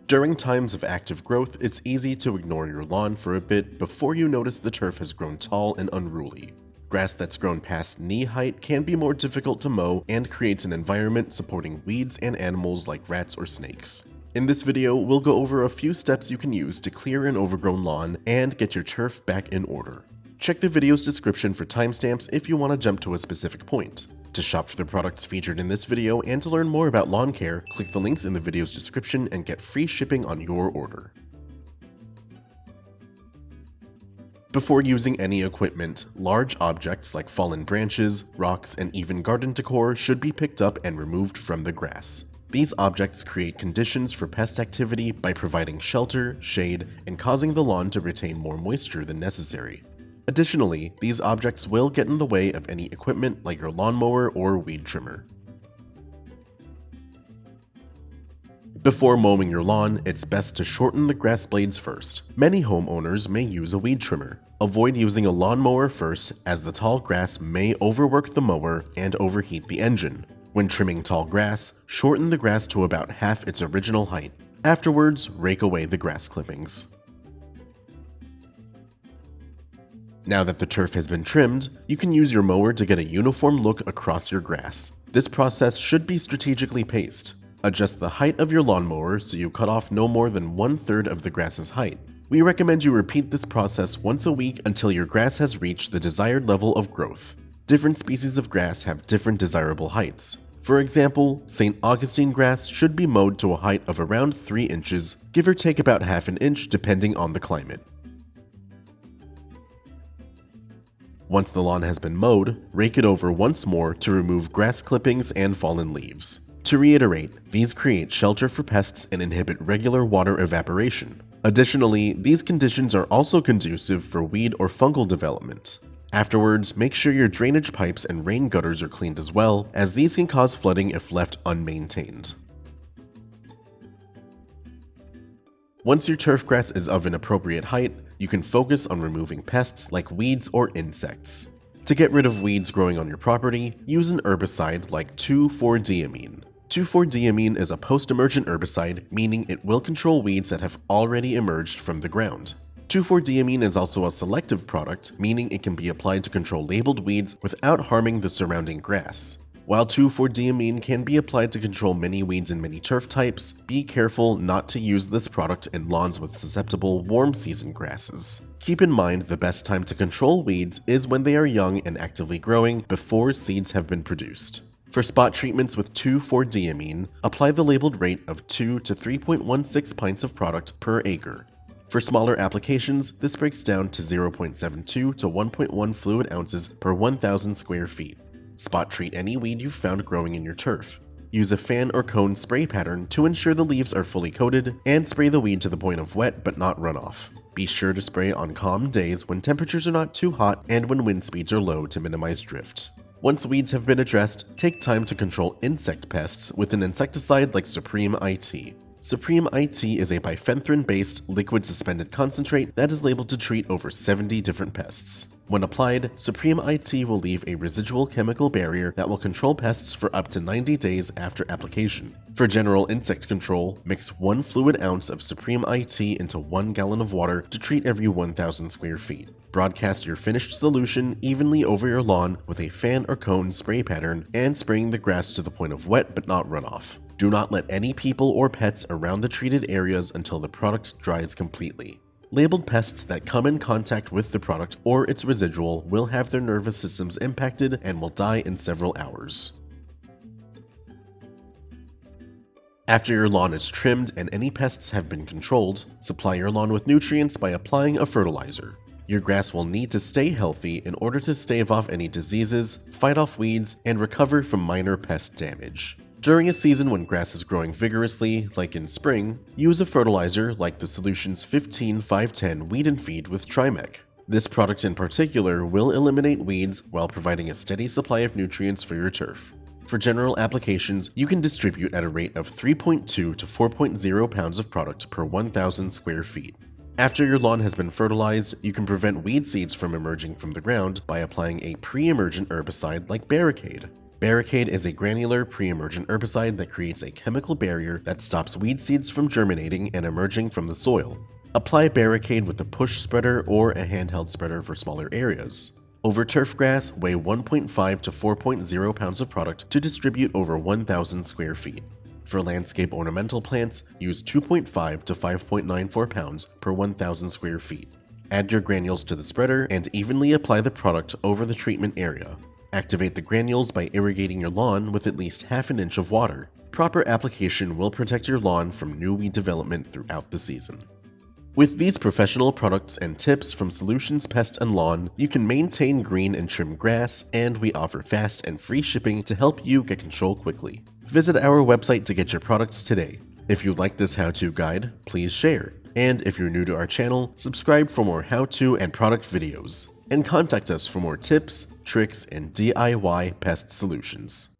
During times of active growth, it's easy to ignore your lawn for a bit before you notice the turf has grown tall and unruly. Grass that's grown past knee height can be more difficult to mow and creates an environment supporting weeds and animals like rats or snakes. In this video, we'll go over a few steps you can use to clear an overgrown lawn and get your turf back in order. Check the video's description for timestamps if you want to jump to a specific point. To shop for the products featured in this video and to learn more about lawn care, click the links in the video's description and get free shipping on your order. Before using any equipment, large objects like fallen branches, rocks, and even garden decor should be picked up and removed from the grass. These objects create conditions for pest activity by providing shelter, shade, and causing the lawn to retain more moisture than necessary. Additionally, these objects will get in the way of any equipment like your lawnmower or weed trimmer. Before mowing your lawn, it's best to shorten the grass blades first. Many homeowners may use a weed trimmer. Avoid using a lawnmower first, as the tall grass may overwork the mower and overheat the engine. When trimming tall grass, shorten the grass to about half its original height. Afterwards, rake away the grass clippings. Now that the turf has been trimmed, you can use your mower to get a uniform look across your grass. This process should be strategically paced. Adjust the height of your lawnmower so you cut off no more than 1/3 of the grass's height. We recommend you repeat this process once a week until your grass has reached the desired level of growth. Different species of grass have different desirable heights. For example, St. Augustinegrass should be mowed to a height of around 3 inches, give or take about half an inch depending on the climate. Once the lawn has been mowed, rake it over once more to remove grass clippings and fallen leaves. To reiterate, these create shelter for pests and inhibit regular water evaporation. Additionally, these conditions are also conducive for weed or fungal development. Afterwards, make sure your drainage pipes and rain gutters are cleaned as well, as these can cause flooding if left unmaintained. Once your turf grass is of an appropriate height, you can focus on removing pests like weeds or insects. To get rid of weeds growing on your property, use an herbicide like 2,4-diamine. 2,4-diamine is a post-emergent herbicide, meaning it will control weeds that have already emerged from the ground. 2,4-diamine is also a selective product, meaning it can be applied to control labeled weeds without harming the surrounding grass. While 2,4-diamine can be applied to control many weeds and many turf types, be careful not to use this product in lawns with susceptible warm season grasses. Keep in mind the best time to control weeds is when they are young and actively growing before seeds have been produced. For spot treatments with 2,4-diamine, apply the labeled rate of 2 to 3.16 pints of product per acre. For smaller applications, this breaks down to 0.72 to 1.1 fluid ounces per 1,000 square feet. Spot treat any weed you've found growing in your turf. Use a fan or cone spray pattern to ensure the leaves are fully coated, and spray the weed to the point of wet but not runoff. Be sure to spray on calm days when temperatures are not too hot and when wind speeds are low to minimize drift. Once weeds have been addressed, take time to control insect pests with an insecticide like Supreme IT. Supreme IT is a bifenthrin-based liquid suspended concentrate that is labeled to treat over 70 different pests. When applied, Supreme IT will leave a residual chemical barrier that will control pests for up to 90 days after application. For general insect control, mix 1 fluid ounce of Supreme IT into 1 gallon of water to treat every 1,000 square feet. Broadcast your finished solution evenly over your lawn with a fan or cone spray pattern and spraying the grass to the point of wet but not runoff. Do not let any people or pets around the treated areas until the product dries completely. Labeled pests that come in contact with the product or its residual will have their nervous systems impacted and will die in several hours. After your lawn is trimmed and any pests have been controlled, supply your lawn with nutrients by applying a fertilizer. Your grass will need to stay healthy in order to stave off any diseases, fight off weeds, and recover from minor pest damage. During a season when grass is growing vigorously, like in spring, use a fertilizer like the Solutions 15-510 Weed and Feed with Trimec. This product in particular will eliminate weeds while providing a steady supply of nutrients for your turf. For general applications, you can distribute at a rate of 3.2 to 4.0 pounds of product per 1,000 square feet. After your lawn has been fertilized, you can prevent weed seeds from emerging from the ground by applying a pre-emergent herbicide like Barricade. Barricade is a granular pre-emergent herbicide that creates a chemical barrier that stops weed seeds from germinating and emerging from the soil. Apply Barricade with a push spreader or a handheld spreader for smaller areas. Over turf grass, weigh 1.5 to 4.0 pounds of product to distribute over 1,000 square feet. For landscape ornamental plants, use 2.5 to 5.94 pounds per 1,000 square feet. Add your granules to the spreader and evenly apply the product over the treatment area. Activate the granules by irrigating your lawn with at least half an inch of water. Proper application will protect your lawn from new weed development throughout the season. With these professional products and tips from Solutions Pest and Lawn, you can maintain green and trim grass, and we offer fast and free shipping to help you get control quickly. Visit our website to get your products today. If you like this how-to guide, please share. And if you're new to our channel, subscribe for more how-to and product videos. And contact us for more tips, tricks, and DIY pest solutions.